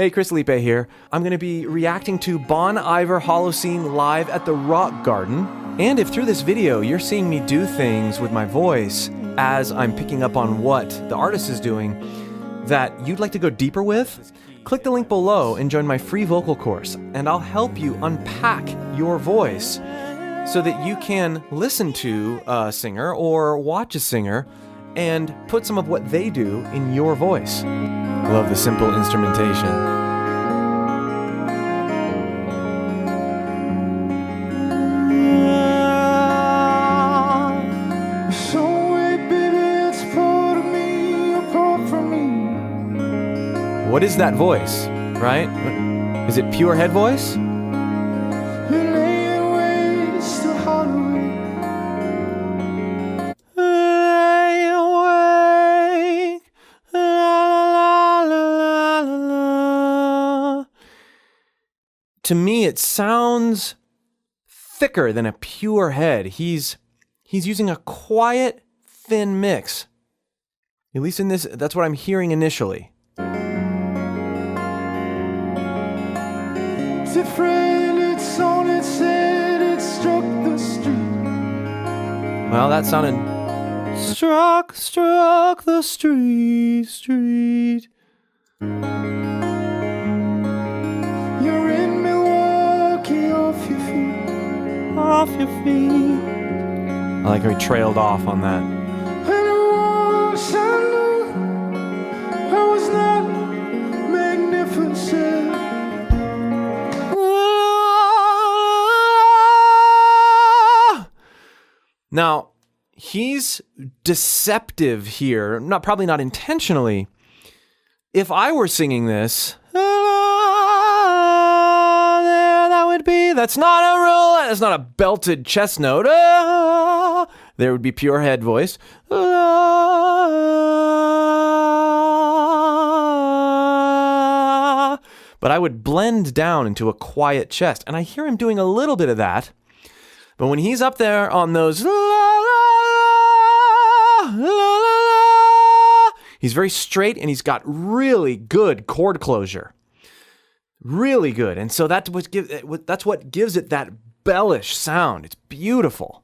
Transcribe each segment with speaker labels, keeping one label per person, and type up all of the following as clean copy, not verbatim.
Speaker 1: Hey, Chris Lipe here. I'm going to be reacting to Bon Iver Holocene live at the Rock Garden. And if through this video you're seeing me do things with my voice as I'm picking up on what the artist is doing that you'd like to go deeper with, click the link below and join my free vocal course, and I'll help you unpack your voice so that you can listen to a singer or watch a singer and put some of what they do in your voice. Love the simple instrumentation. What is that voice, right? Is it pure head voice? To me, it sounds thicker than a pure head. He's using a quiet, thin mix. At least in this, that's what I'm hearing initially. Different, it's on its head, it struck the street. Well, that sounded... Struck the street. You're in Milwaukee, off your feet. I like how he trailed off on that. And I knew I was not magnificent. Now, he's deceptive here, probably not intentionally. If I were singing this, that's not a belted chest note. There would be pure head voice. But I would blend down into a quiet chest, and I hear him doing a little bit of that. But when he's up there on those, he's very straight, and he's got really good chord closure. Really good. And so that's what gives it that bellish sound. It's beautiful.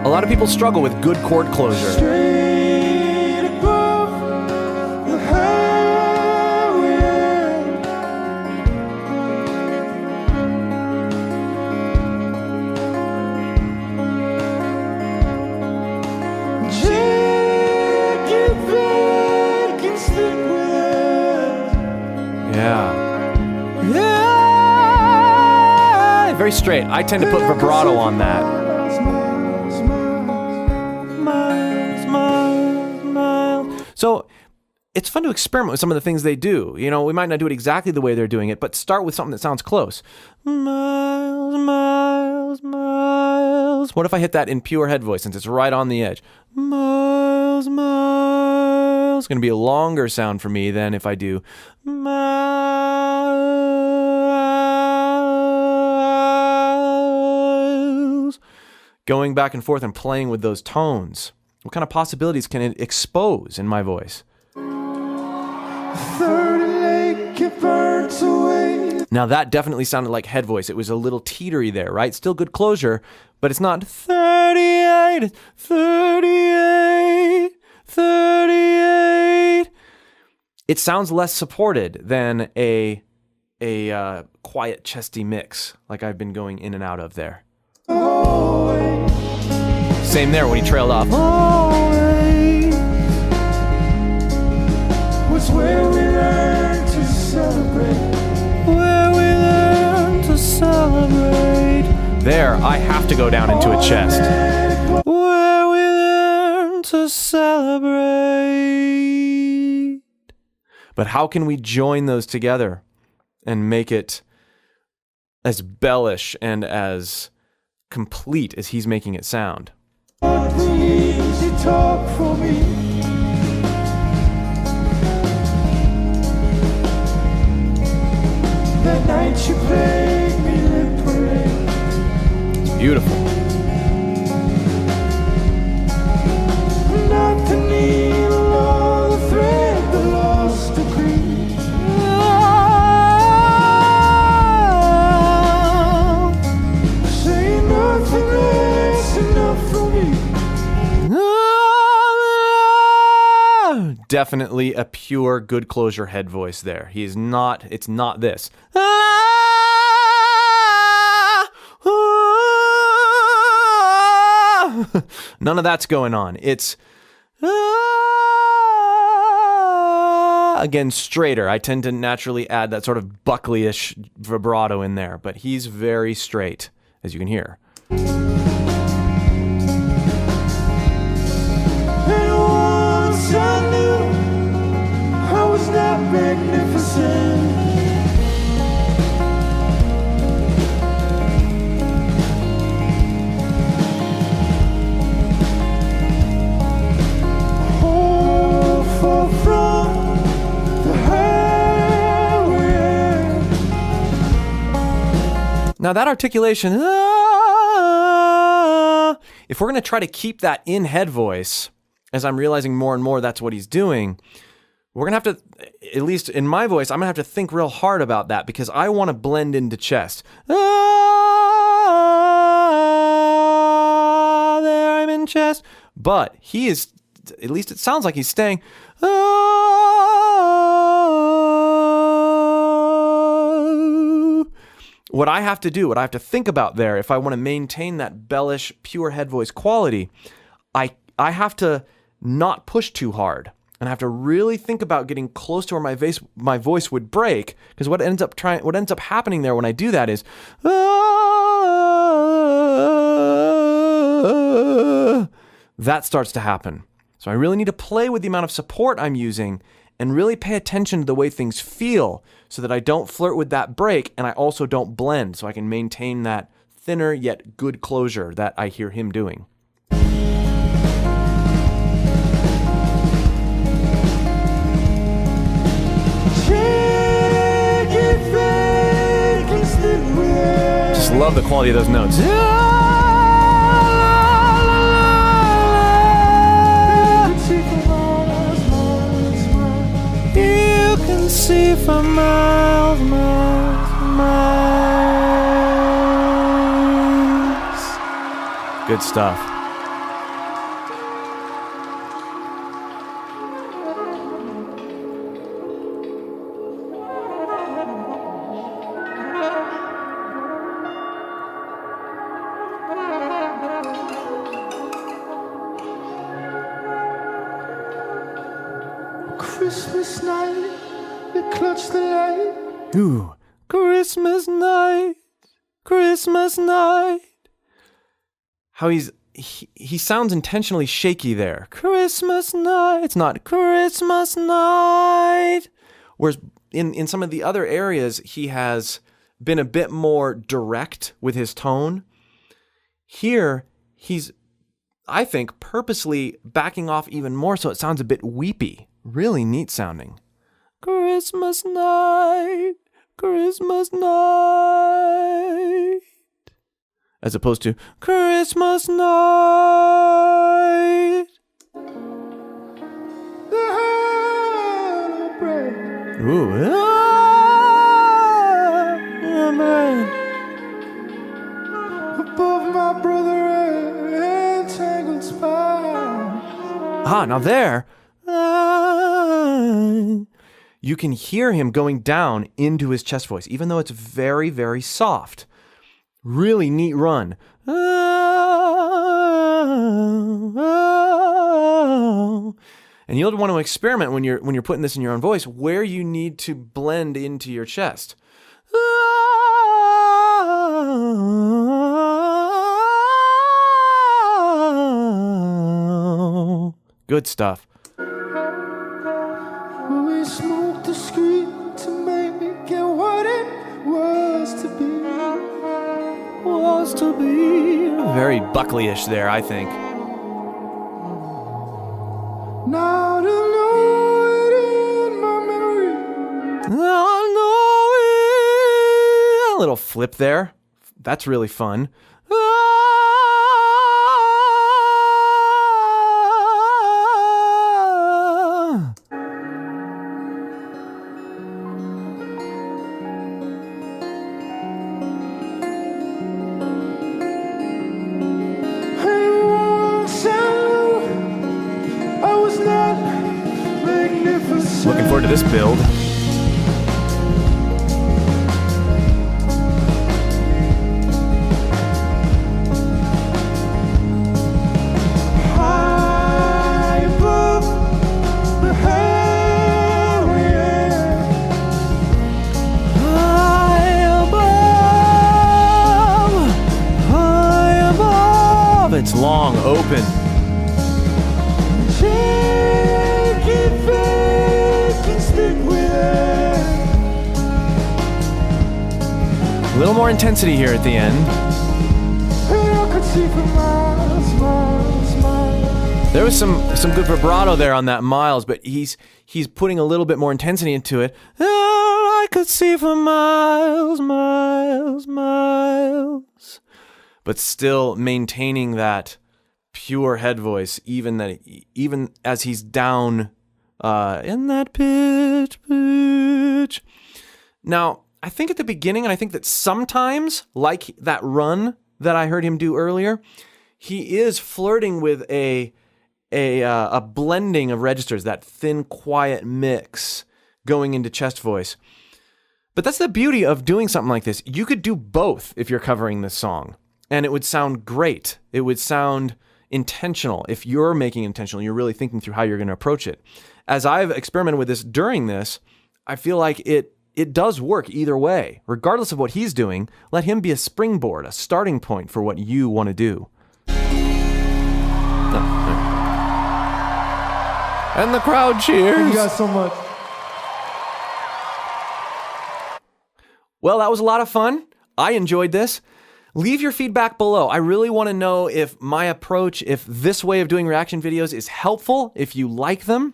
Speaker 1: A lot of people struggle with good chord closure. Straight above the highway. Yeah, very straight. I tend to put vibrato on that. So it's fun to experiment with some of the things they do. You know, we might not do it exactly the way they're doing it, but start with something that sounds close. Miles, miles, miles. What if I hit that in pure head voice since it's right on the edge? Miles, miles. It's going to be a longer sound for me than if I do miles. Going back and forth and playing with those tones. What kind of possibilities can it expose in my voice? 30 lake birds away. Now that definitely sounded like head voice. It was a little teetery there, right? Still good closure, but it's not 38, 38, 38. It sounds less supported than a quiet, chesty mix like I've been going in and out of there. Same there when he trailed off. Was where we learned to celebrate. Where we learned to celebrate. There, I have to go down into a chest. Where we learned to celebrate. But how can we join those together and make it as bellish and as complete as he's making it sound? Please, you talk for me. That night you played me lip parade. It's beautiful. definitely a pure good closure head voice there. He is not, it's not this. None of that's going on. It's again straighter. I tend to naturally add that sort of Buckley-ish vibrato in there, but he's very straight, as you can hear. Now that articulation, if we're going to try to keep that in head voice, as I'm realizing more and more that's what he's doing, we're going to have to, at least in my voice, I'm going to have to think real hard about that because I want to blend into chest. There I'm in chest. But he is, at least it sounds like he's staying. What I have to do, what I have to think about there, if I want to maintain that bellish, pure head voice quality, I have to not push too hard. And I have to really think about getting close to where my voice would break. Because what ends up happening there when I do that is, that starts to happen. So I really need to play with the amount of support I'm using and really pay attention to the way things feel so that I don't flirt with that break and I also don't blend so I can maintain that thinner yet good closure that I hear him doing. Just love the quality of those notes. You can see for miles, miles, miles. Good stuff.
Speaker 2: Christmas night, you clutch the light.
Speaker 1: Ooh, Christmas night, Christmas night. How he sounds intentionally shaky there. Christmas night, it's not Christmas night. Whereas in some of the other areas, he has been a bit more direct with his tone. Here, he's, I think, purposely backing off even more so it sounds a bit weepy. Really neat sounding. Christmas night, Christmas night. As opposed to Christmas night. Ooh, yeah, man.
Speaker 2: Above my brother entangled spine.
Speaker 1: Ah, now there. You can hear him going down into his chest voice, even though it's very, very soft. Really neat run. And you'll want to experiment when you're putting this in your own voice, where you need to blend into your chest. Good stuff.
Speaker 2: We smoked discreet to make it what it was to be.
Speaker 1: Was to be. Very Buckley-ish there, I think.
Speaker 2: Now to know it in my memory.
Speaker 1: Now I know it. A little flip there. That's really fun. forward to this build.
Speaker 2: High above the highway,
Speaker 1: High above. It's long, open.
Speaker 2: take it back and stick with it.
Speaker 1: A little more intensity here at the end.
Speaker 2: And I could see for miles, miles, miles.
Speaker 1: There was some good vibrato there on that Miles, but he's putting a little bit more intensity into it. Oh, I could see for miles, miles, miles. But still maintaining that pure head voice, even as he's down in that pitch. Now, I think at the beginning, and I think that sometimes, like that run that I heard him do earlier, he is flirting with a blending of registers, that thin, quiet mix going into chest voice. But that's the beauty of doing something like this. You could do both if you're covering this song, and it would sound great. It would sound intentional. If you're making intentional, you're really thinking through how you're going to approach it. As I've experimented with this during this, I feel like it does work either way. Regardless of what he's doing, let him be a springboard, a starting point for what you want to do. And the crowd cheers.
Speaker 2: Thank you guys so much.
Speaker 1: Well, that was a lot of fun. I enjoyed this. Leave your feedback below. I really want to know if my approach, if this way of doing reaction videos is helpful, if you like them.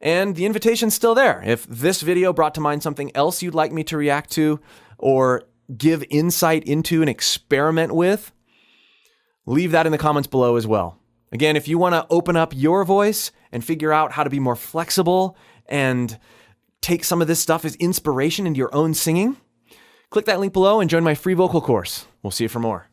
Speaker 1: And the invitation's still there. If this video brought to mind something else you'd like me to react to or give insight into and experiment with, leave that in the comments below as well. Again, if you want to open up your voice and figure out how to be more flexible and take some of this stuff as inspiration into your own singing, click that link below and join my free vocal course. We'll see you for more.